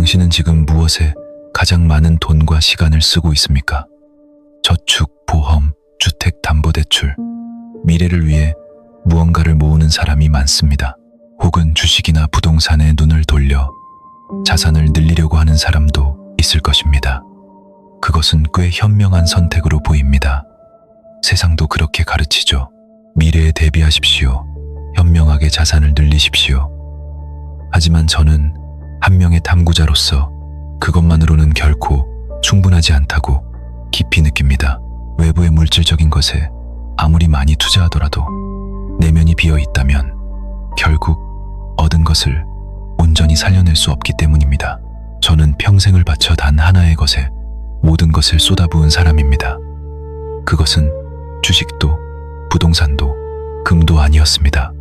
당신은 지금 무엇에 가장 많은 돈과 시간을 쓰고 있습니까? 저축, 보험, 주택담보대출, 미래를 위해 무언가를 모으는 사람이 많습니다. 혹은 주식이나 부동산에 눈을 돌려 자산을 늘리려고 하는 사람도 있을 것입니다. 그것은 꽤 현명한 선택으로 보입니다. 세상도 그렇게 가르치죠. 미래에 대비하십시오. 현명하게 자산을 늘리십시오. 하지만 저는 한 명의 탐구자로서 그것만으로는 결코 충분하지 않다고 깊이 느낍니다. 외부의 물질적인 것에 아무리 많이 투자하더라도 내면이 비어 있다면 결국 얻은 것을 온전히 살려낼 수 없기 때문입니다. 저는 평생을 바쳐 단 하나의 것에 모든 것을 쏟아부은 사람입니다. 그것은 주식도 부동산도 금도 아니었습니다.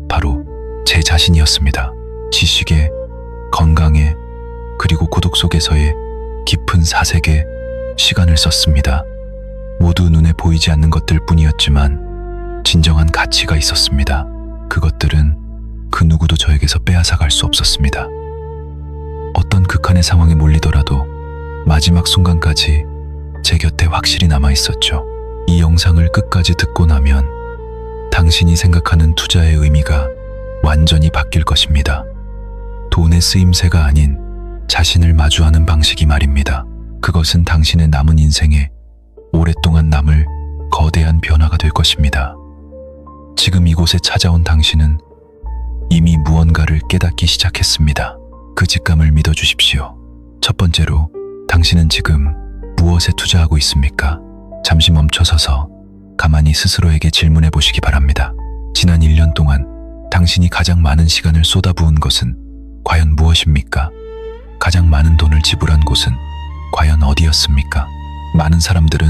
바로 제 자신이었습니다. 지식에, 건강에, 그리고 고독 속에서의 깊은 사색에 시간을 썼습니다. 모두 눈에 보이지 않는 것들 뿐이었지만 진정한 가치가 있었습니다. 그것들은 그 누구도 저에게서 빼앗아갈 수 없었습니다. 어떤 극한의 상황에 몰리더라도 마지막 순간까지 제 곁에 확실히 남아 있었죠. 이 영상을 끝까지 듣고 나면 당신이 생각하는 투자의 의미가 완전히 바뀔 것입니다. 돈의 쓰임새가 아닌 자신을 마주하는 방식이 말입니다. 그것은 당신의 남은 인생에 오랫동안 남을 거대한 변화가 될 것입니다. 지금 이곳에 찾아온 당신은 이미 무언가를 깨닫기 시작했습니다. 그 직감을 믿어주십시오. 첫 번째로, 당신은 지금 무엇에 투자하고 있습니까? 잠시 멈춰서서 가만히 스스로에게 질문해 보시기 바랍니다. 지난 1년 동안 당신이 가장 많은 시간을 쏟아부은 것은 과연 무엇입니까? 가장 많은 돈을 지불한 곳은 과연 어디였습니까? 많은 사람들은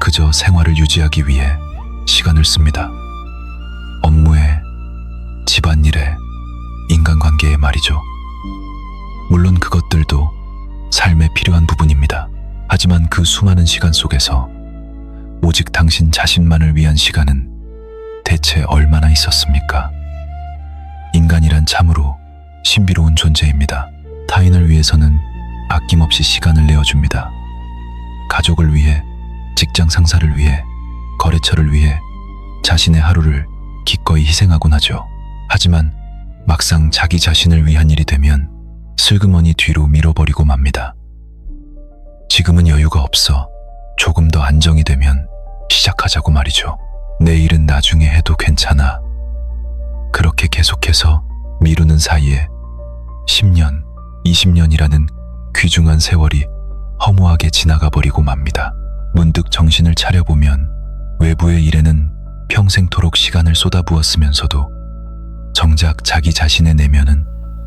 그저 생활을 유지하기 위해 시간을 씁니다. 업무에, 집안일에, 인간관계에 말이죠. 물론 그것들도 삶에 필요한 부분입니다. 하지만 그 수많은 시간 속에서 오직 당신 자신만을 위한 시간은 대체 얼마나 있었습니까? 인간이란 참으로 신비로운 존재입니다. 타인을 위해서는 아낌없이 시간을 내어줍니다. 가족을 위해, 직장 상사를 위해, 거래처를 위해 자신의 하루를 기꺼이 희생하곤 하죠. 하지만 막상 자기 자신을 위한 일이 되면 슬그머니 뒤로 밀어버리고 맙니다. 지금은 여유가 없어. 조금 더 안정이 되면 시작하자고 말이죠. 내일은 나중에 해도 괜찮아. 그렇게 계속해서 미루는 사이에 10년, 20년이라는 귀중한 세월이 허무하게 지나가 버리고 맙니다. 문득 정신을 차려보면 외부의 일에는 평생토록 시간을 쏟아부었으면서도 정작 자기 자신의 내면은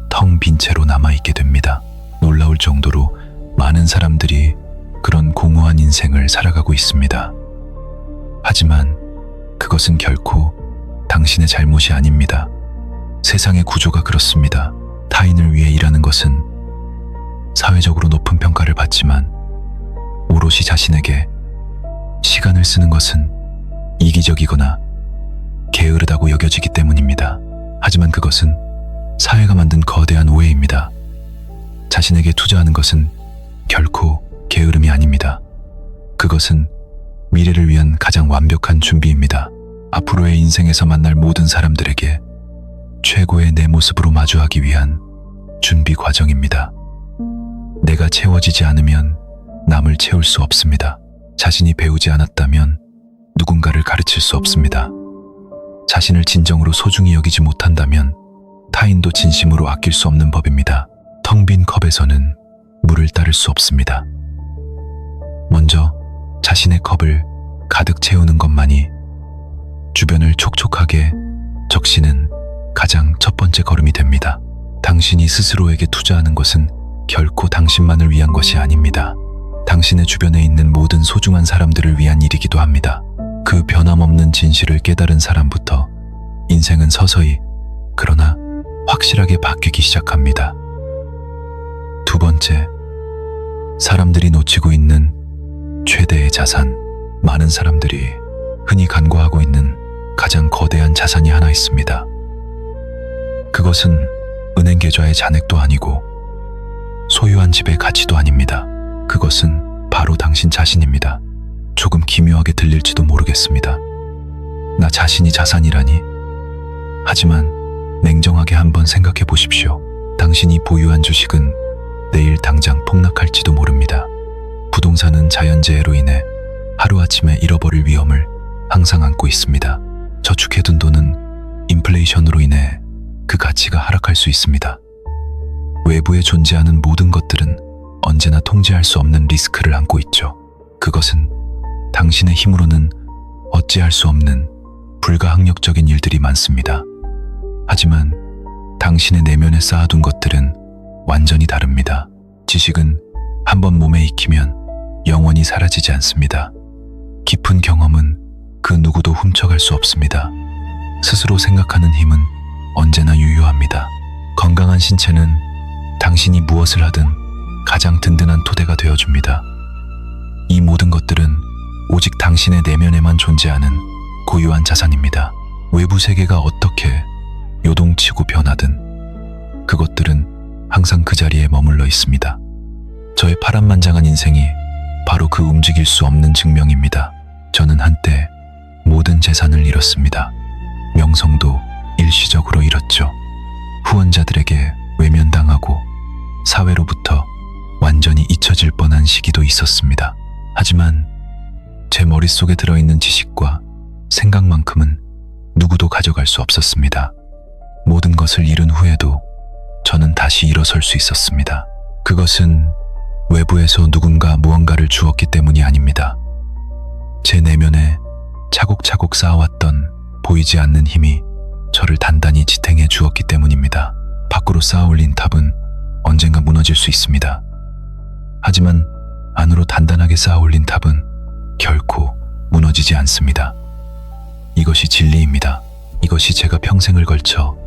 텅 빈 채로 남아있게 됩니다. 놀라울 정도로 많은 사람들이 그런 공허한 인생을 살아가고 있습니다. 하지만 그것은 결코 당신의 잘못이 아닙니다. 세상의 구조가 그렇습니다. 타인을 위해 일하는 것은 사회적으로 높은 평가를 받지만 오롯이 자신에게 시간을 쓰는 것은 이기적이거나 게으르다고 여겨지기 때문입니다. 하지만 그것은 사회가 만든 거대한 오해입니다. 자신에게 투자하는 것은 결코 게으름이 아닙니다. 그것은 미래를 위한 가장 완벽한 준비입니다. 앞으로의 인생에서 만날 모든 사람들에게 최고의 내 모습으로 마주하기 위한 준비 과정입니다. 내가 채워지지 않으면 남을 채울 수 없습니다. 자신이 배우지 않았다면 누군가를 가르칠 수 없습니다. 자신을 진정으로 소중히 여기지 못한다면 타인도 진심으로 아낄 수 없는 법입니다. 텅 빈 컵에서는 물을 따를 수 없습니다. 먼저 자신의 컵을 가득 채우는 것만이 주변을 촉촉하게 적시는 가장 첫 번째 걸음이 됩니다. 당신이 스스로에게 투자하는 것은 결코 당신만을 위한 것이 아닙니다. 당신의 주변에 있는 모든 소중한 사람들을 위한 일이기도 합니다. 그 변함없는 진실을 깨달은 사람부터 인생은 서서히, 그러나 확실하게 바뀌기 시작합니다. 두 번째, 사람들이 놓치고 있는 최대의 자산. 많은 사람들이 흔히 간과하고 있는 가장 거대한 자산이 하나 있습니다. 그것은 은행 계좌의 잔액도 아니고 화려한 집의 가치도 아닙니다. 그것은 바로 당신 자신입니다. 조금 기묘하게 들릴지도 모르겠습니다. 나 자신이 자산이라니. 하지만 냉정하게 한번 생각해 보십시오. 당신이 보유한 주식은 내일 당장 폭락할지도 모릅니다. 부동산은 자연재해로 인해 하루아침에 잃어버릴 위험을 항상 안고 있습니다. 저축해둔 돈은 인플레이션으로 인해 그 가치가 하락할 수 있습니다. 외부에 존재하는 모든 것들은 언제나 통제할 수 없는 리스크를 안고 있죠. 그것은 당신의 힘으로는 어찌할 수 없는 불가항력적인 일들이 많습니다. 하지만 당신의 내면에 쌓아둔 것들은 완전히 다릅니다. 지식은 한번 몸에 익히면 영원히 사라지지 않습니다. 깊은 경험은 그 누구도 훔쳐갈 수 없습니다. 스스로 생각하는 힘은 언제나 유효합니다. 건강한 신체는 당신이 무엇을 하든 가장 든든한 토대가 되어줍니다. 이 모든 것들은 오직 당신의 내면에만 존재하는 고유한 자산입니다. 외부 세계가 어떻게 요동치고 변하든 그것들은 항상 그 자리에 머물러 있습니다. 저의 파란만장한 인생이 바로 그 움직일 수 없는 증명입니다. 저는 한때 모든 재산을 잃었습니다. 명성도 일시적으로 잃었죠. 후원자들에게 외면당하고 사회로부터 완전히 잊혀질 뻔한 시기도 있었습니다. 하지만 제 머릿속에 들어있는 지식과 생각만큼은 누구도 가져갈 수 없었습니다. 모든 것을 잃은 후에도 저는 다시 일어설 수 있었습니다. 그것은 외부에서 누군가 무언가를 주었기 때문이 아닙니다. 제 내면에 차곡차곡 쌓아왔던 보이지 않는 힘이 저를 단단히 지탱해 주었기 때문입니다. 밖으로 쌓아올린 탑은 언젠가 무너질 수 있습니다. 하지만 안으로 단단하게 쌓아올린 탑은 결코 무너지지 않습니다. 이것이 진리입니다. 이것이 제가 평생을 걸쳐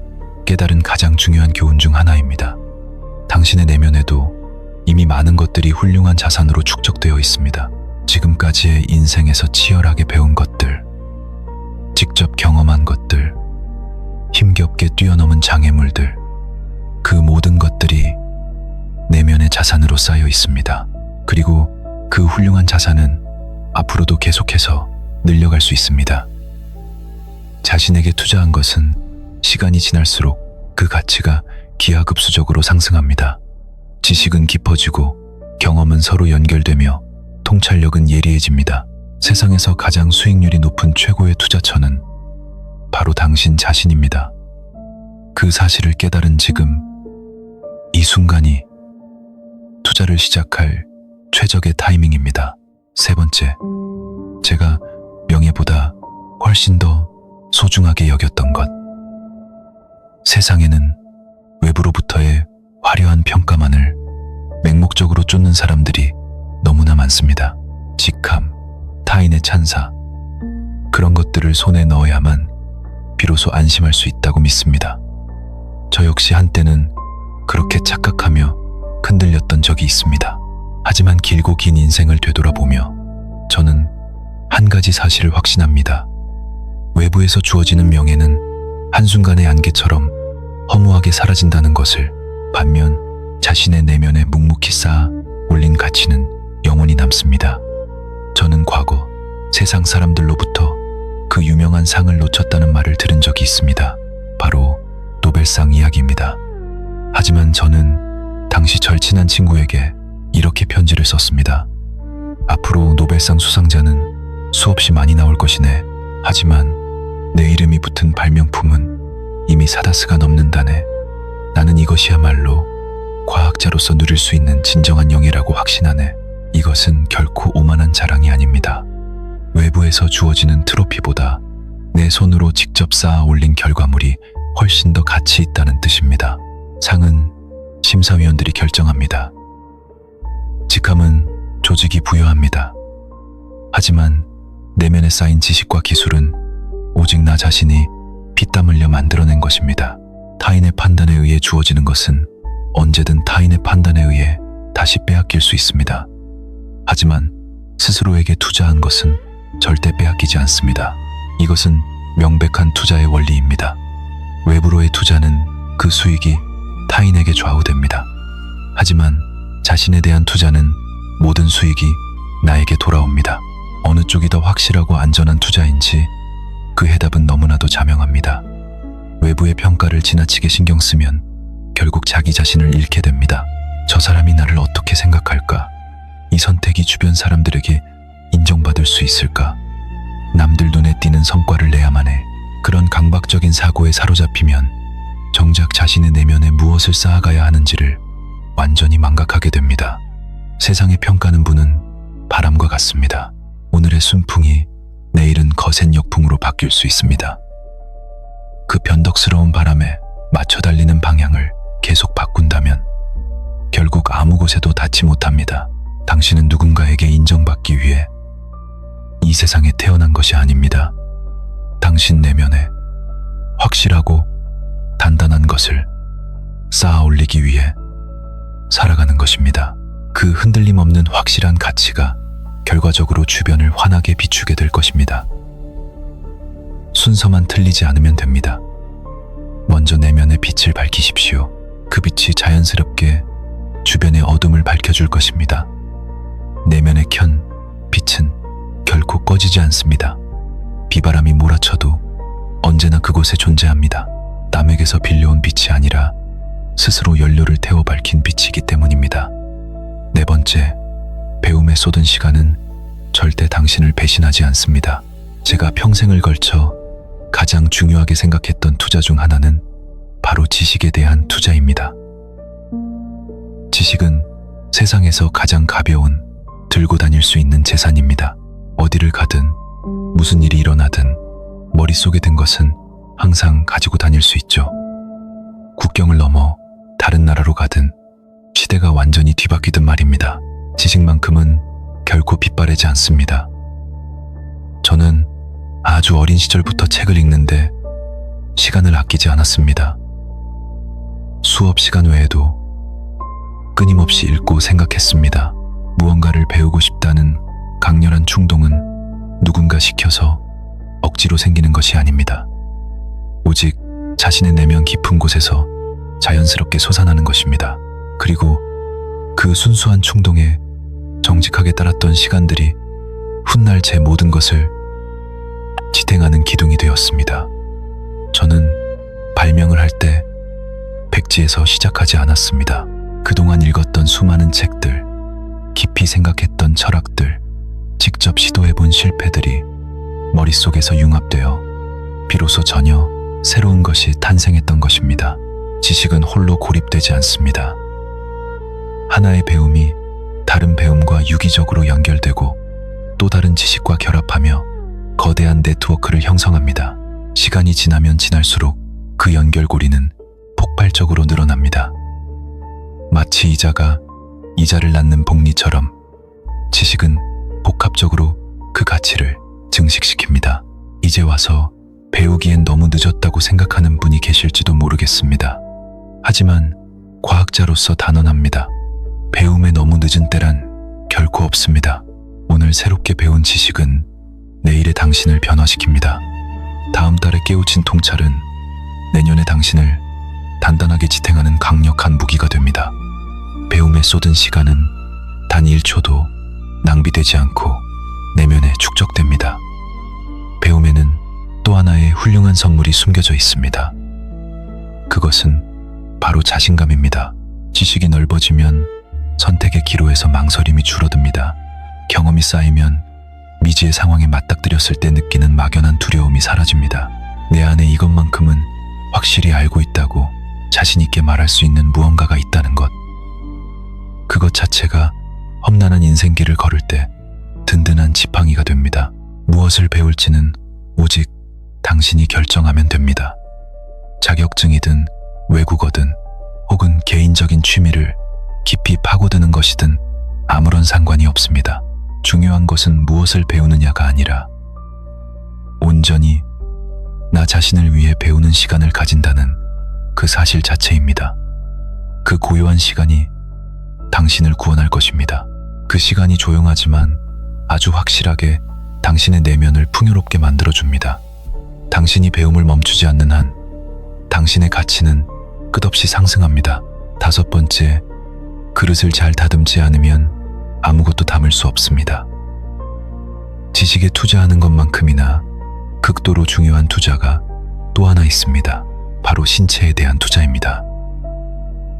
깨달은 가장 중요한 교훈 중 하나입니다. 당신의 내면에도 이미 많은 것들이 훌륭한 자산으로 축적되어 있습니다. 지금까지의 인생에서 치열하게 배운 것들, 직접 경험한 것들, 힘겹게 뛰어넘은 장애물들, 그 모든 것들이 내면의 자산으로 쌓여 있습니다. 그리고 그 훌륭한 자산은 앞으로도 계속해서 늘려갈 수 있습니다. 자신에게 투자한 것은 시간이 지날수록 그 가치가 기하급수적으로 상승합니다. 지식은 깊어지고 경험은 서로 연결되며 통찰력은 예리해집니다. 세상에서 가장 수익률이 높은 최고의 투자처는 바로 당신 자신입니다. 그 사실을 깨달은 지금, 이 순간이 투자를 시작할 최적의 타이밍입니다. 세 번째, 제가 명예보다 훨씬 더 소중하게 여겼던 것. 세상에는 외부로부터의 화려한 평가만을 맹목적으로 쫓는 사람들이 너무나 많습니다. 직함, 타인의 찬사, 그런 것들을 손에 넣어야만 비로소 안심할 수 있다고 믿습니다. 저 역시 한때는 그렇게 착각하며 흔들렸던 적이 있습니다. 하지만 길고 긴 인생을 되돌아보며 저는 한 가지 사실을 확신합니다. 외부에서 주어지는 명예는 한순간의 안개처럼 허무하게 사라진다는 것을, 반면 자신의 내면에 묵묵히 쌓아 올린 가치는 영원히 남습니다. 저는 과거 세상 사람들로부터 그 유명한 상을 놓쳤다는 말을 들은 적이 있습니다. 바로 노벨상 이야기입니다. 하지만 저는 당시 절친한 친구에게 이렇게 편지를 썼습니다. 앞으로 노벨상 수상자는 수없이 많이 나올 것이네. 하지만 내 이름이 붙은 발명품은 이미 사다스가 넘는다네. 나는 이것이야말로 과학자로서 누릴 수 있는 진정한 영예라고 확신하네. 이것은 결코 오만한 자랑이 아닙니다. 외부에서 주어지는 트로피보다 내 손으로 직접 쌓아 올린 결과물이 훨씬 더 가치 있다는 뜻입니다. 상은 심사위원들이 결정합니다. 직함은 조직이 부여합니다. 하지만 내면에 쌓인 지식과 기술은 오직 나 자신이 피땀 흘려 만들어낸 것입니다. 타인의 판단에 의해 주어지는 것은 언제든 타인의 판단에 의해 다시 빼앗길 수 있습니다. 하지만 스스로에게 투자한 것은 절대 빼앗기지 않습니다. 이것은 명백한 투자의 원리입니다. 외부로의 투자는 그 수익이 타인에게 좌우됩니다. 하지만 자신에 대한 투자는 모든 수익이 나에게 돌아옵니다. 어느 쪽이 더 확실하고 안전한 투자인지 그 해답은 너무나도 자명합니다. 외부의 평가를 지나치게 신경 쓰면 결국 자기 자신을 잃게 됩니다. 저 사람이 나를 어떻게 생각할까? 이 선택이 주변 사람들에게 인정받을 수 있을까? 남들 눈에 띄는 성과를 내야만 해. 그런 강박적인 사고에 사로잡히면 정작 자신의 내면에 무엇을 쌓아가야 하는지를 완전히 망각하게 됩니다. 세상의 평가는 부는 바람과 같습니다. 오늘의 순풍이 내일은 거센 역풍으로 바뀔 수 있습니다. 그 변덕스러운 바람에 맞춰 달리는 방향을 계속 바꾼다면 결국 아무 곳에도 닿지 못합니다. 당신은 누군가에게 인정받기 위해 이 세상에 태어난 것이 아닙니다. 당신 내면에 확실하고 단단한 것을 쌓아 올리기 위해 살아가는 것입니다. 그 흔들림 없는 확실한 가치가 결과적으로 주변을 환하게 비추게 될 것입니다. 순서만 틀리지 않으면 됩니다. 먼저 내면의 빛을 밝히십시오. 그 빛이 자연스럽게 주변의 어둠을 밝혀줄 것입니다. 내면에 켠 빛은 결코 꺼지지 않습니다. 비바람이 몰아쳐도 언제나 그곳에 존재합니다. 남에게서 빌려온 빛이 아니라 스스로 연료를 태워 밝힌 빛이기 때문입니다. 네 번째, 배움에 쏟은 시간은 절대 당신을 배신하지 않습니다. 제가 평생을 걸쳐 가장 중요하게 생각했던 투자 중 하나는 바로 지식에 대한 투자입니다. 지식은 세상에서 가장 가벼운, 들고 다닐 수 있는 재산입니다. 어디를 가든 무슨 일이 일어나든 머릿속에 든 것은 항상 가지고 다닐 수 있죠. 국경을 넘어 다른 나라로 가든 시대가 완전히 뒤바뀌든 말입니다. 지식만큼은 결코 빗바래지 않습니다. 저는 아주 어린 시절부터 책을 읽는데 시간을 아끼지 않았습니다. 수업 시간 외에도 끊임없이 읽고 생각했습니다. 무언가를 배우고 싶다는 강렬한 충동은 누군가 시켜서 억지로 생기는 것이 아닙니다. 오직 자신의 내면 깊은 곳에서 자연스럽게 솟아나는 것입니다. 그리고 그 순수한 충동에 정직하게 따랐던 시간들이 훗날 제 모든 것을 지탱하는 기둥이 되었습니다. 저는 발명을 할 때 백지에서 시작하지 않았습니다. 그동안 읽었던 수많은 책들, 깊이 생각했던 철학들, 직접 시도해본 실패들이 머릿속에서 융합되어 비로소 전혀 새로운 것이 탄생했던 것입니다. 지식은 홀로 고립되지 않습니다. 하나의 배움이 다른 배움과 유기적으로 연결되고 또 다른 지식과 결합하며 거대한 네트워크를 형성합니다. 시간이 지나면 지날수록 그 연결고리는 폭발적으로 늘어납니다. 마치 이자가 이자를 낳는 복리처럼 지식은 복합적으로 그 가치를 증식시킵니다. 이제 와서 배우기엔 너무 늦었다고 생각하는 분이 계실지도 모르겠습니다. 하지만 과학자로서 단언합니다. 배움에 너무 늦은 때란 결코 없습니다. 오늘 새롭게 배운 지식은 내일의 당신을 변화시킵니다. 다음 달에 깨우친 통찰은 내년의 당신을 단단하게 지탱하는 강력한 무기가 됩니다. 배움에 쏟은 시간은 단 1초도 낭비되지 않고 내면에 축적됩니다. 배움에는 또 하나의 훌륭한 선물이 숨겨져 있습니다. 그것은 바로 자신감입니다. 지식이 넓어지면 선택의 기로에서 망설임이 줄어듭니다. 경험이 쌓이면 미지의 상황에 맞닥뜨렸을 때 느끼는 막연한 두려움이 사라집니다. 내 안에 이것만큼은 확실히 알고 있다고 자신 있게 말할 수 있는 무언가가 있다는 것. 그것 자체가 험난한 인생길을 걸을 때 든든한 지팡이가 됩니다. 무엇을 배울지는 오직 당신이 결정하면 됩니다. 자격증이든 외국어든 혹은 개인적인 취미를 깊이 파고드는 것이든 아무런 상관이 없습니다. 중요한 것은 무엇을 배우느냐가 아니라 온전히 나 자신을 위해 배우는 시간을 가진다는 그 사실 자체입니다. 그 고요한 시간이 당신을 구원할 것입니다. 그 시간이 조용하지만 아주 확실하게 당신의 내면을 풍요롭게 만들어줍니다. 당신이 배움을 멈추지 않는 한 당신의 가치는 끝없이 상승합니다. 다섯 번째, 그릇을 잘 다듬지 않으면 아무것도 담을 수 없습니다. 지식에 투자하는 것만큼이나 극도로 중요한 투자가 또 하나 있습니다. 바로 신체에 대한 투자입니다.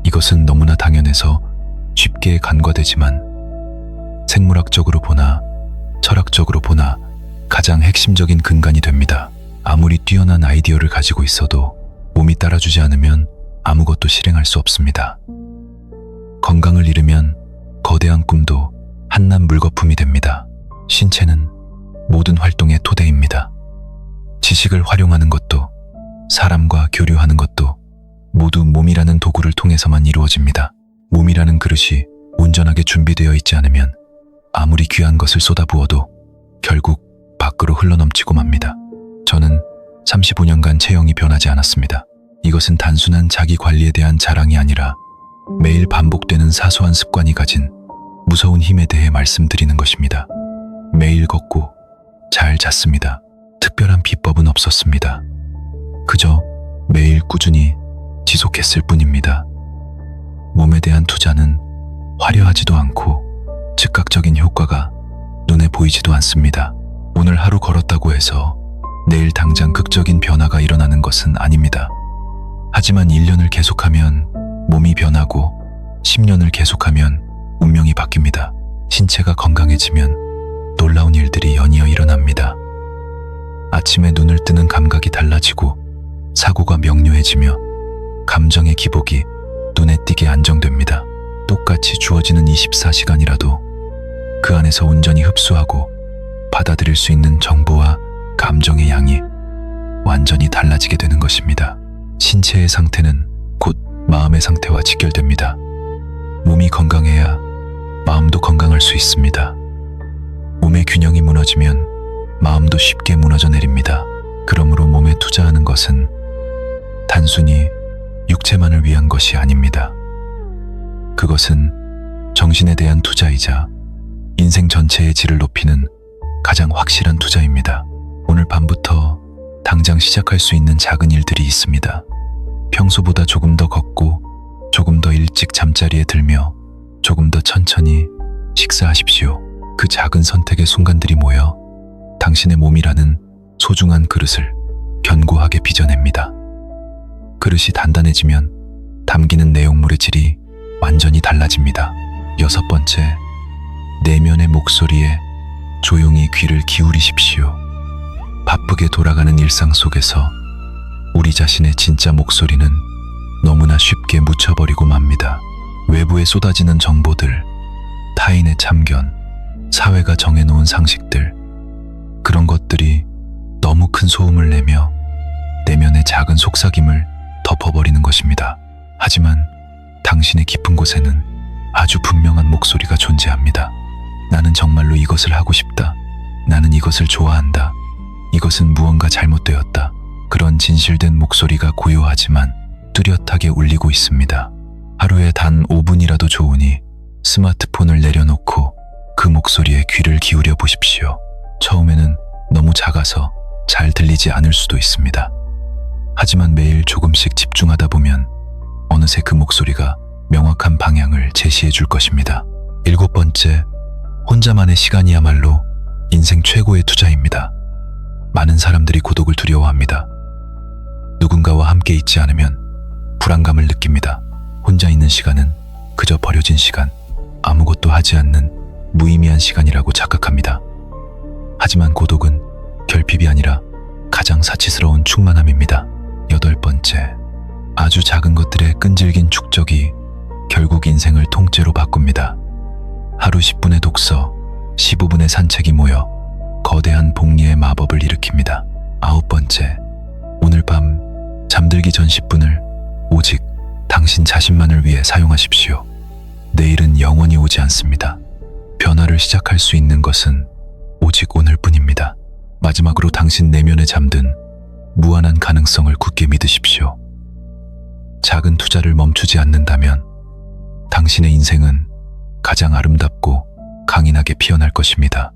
이것은 너무나 당연해서 쉽게 간과되지만 생물학적으로 보나 철학적으로 보나 가장 핵심적인 근간이 됩니다. 아무리 뛰어난 아이디어를 가지고 있어도 몸이 따라주지 않으면 아무것도 실행할 수 없습니다. 건강을 잃으면 거대한 꿈도 한낱 물거품이 됩니다. 신체는 모든 활동의 토대입니다. 지식을 활용하는 것도 사람과 교류하는 것도 모두 몸이라는 도구를 통해서만 이루어집니다. 몸이라는 그릇이 온전하게 준비되어 있지 않으면 아무리 귀한 것을 쏟아부어도 결국 밖으로 흘러넘치고 맙니다. 저는 35년간 체형이 변하지 않았습니다. 이것은 단순한 자기 관리에 대한 자랑이 아니라 매일 반복되는 사소한 습관이 가진 무서운 힘에 대해 말씀드리는 것입니다. 매일 걷고 잘 잤습니다. 특별한 비법은 없었습니다. 그저 매일 꾸준히 지속했을 뿐입니다. 몸에 대한 투자는 화려하지도 않고 즉각적인 효과가 눈에 보이지도 않습니다. 오늘 하루 걸었다고 해서 내일 당장 극적인 변화가 일어나는 것은 아닙니다. 하지만 1년을 계속하면 몸이 변하고 10년을 계속하면 운명이 바뀝니다. 신체가 건강해지면 놀라운 일들이 연이어 일어납니다. 아침에 눈을 뜨는 감각이 달라지고 사고가 명료해지며 감정의 기복이 눈에 띄게 안정됩니다. 똑같이 주어지는 24시간이라도 그 안에서 온전히 흡수하고 받아들일 수 있는 정보와 감정의 양이 완전히 달라지게 되는 것입니다. 신체의 상태는 곧 마음의 상태와 직결됩니다. 몸이 건강해야 마음도 건강할 수 있습니다. 몸의 균형이 무너지면 마음도 쉽게 무너져 내립니다. 그러므로 몸에 투자하는 것은 단순히 육체만을 위한 것이 아닙니다. 그것은 정신에 대한 투자이자 인생 전체의 질을 높이는 가장 확실한 투자입니다. 오늘 밤부터 당장 시작할 수 있는 작은 일들이 있습니다. 평소보다 조금 더 걷고 조금 더 일찍 잠자리에 들며 조금 더 천천히 식사하십시오. 그 작은 선택의 순간들이 모여 당신의 몸이라는 소중한 그릇을 견고하게 빚어냅니다. 그릇이 단단해지면 담기는 내용물의 질이 완전히 달라집니다. 6번째, 내면의 목소리에 조용히 귀를 기울이십시오. 바쁘게 돌아가는 일상 속에서 우리 자신의 진짜 목소리는 너무나 쉽게 묻혀버리고 맙니다. 외부에 쏟아지는 정보들, 타인의 참견, 사회가 정해놓은 상식들, 그런 것들이 너무 큰 소음을 내며 내면의 작은 속삭임을 덮어버리는 것입니다. 하지만 당신의 깊은 곳에는 아주 분명한 목소리가 존재합니다. 나는 정말로 이것을 하고 싶다. 나는 이것을 좋아한다. 이것은 무언가 잘못되었다. 그런 진실된 목소리가 고요하지만 뚜렷하게 울리고 있습니다. 하루에 단 5분이라도 좋으니 스마트폰을 내려놓고 그 목소리에 귀를 기울여 보십시오. 처음에는 너무 작아서 잘 들리지 않을 수도 있습니다. 하지만 매일 조금씩 집중하다 보면 어느새 그 목소리가 명확한 방향을 제시해 줄 것입니다. 7번째, 혼자만의 시간이야말로 인생 최고의 투자입니다. 많은 사람들이 고독을 두려워합니다. 누군가와 함께 있지 않으면 불안감을 느낍니다. 혼자 있는 시간은 그저 버려진 시간, 아무것도 하지 않는 무의미한 시간이라고 착각합니다. 하지만 고독은 결핍이 아니라 가장 사치스러운 충만함입니다. 8번째, 아주 작은 것들의 끈질긴 축적이 결국 인생을 통째로 바꿉니다. 하루 10분의 독서, 15분의 산책이 모여 거대한 복리의 마법을 일으킵니다. 9번째, 오늘 밤 잠들기 전 10분을 오직 당신 자신만을 위해 사용하십시오. 내일은 영원히 오지 않습니다. 변화를 시작할 수 있는 것은 오직 오늘뿐입니다. 마지막으로 당신 내면에 잠든 무한한 가능성을 굳게 믿으십시오. 작은 투자를 멈추지 않는다면 당신의 인생은 가장 아름답고 강인하게 피어날 것입니다.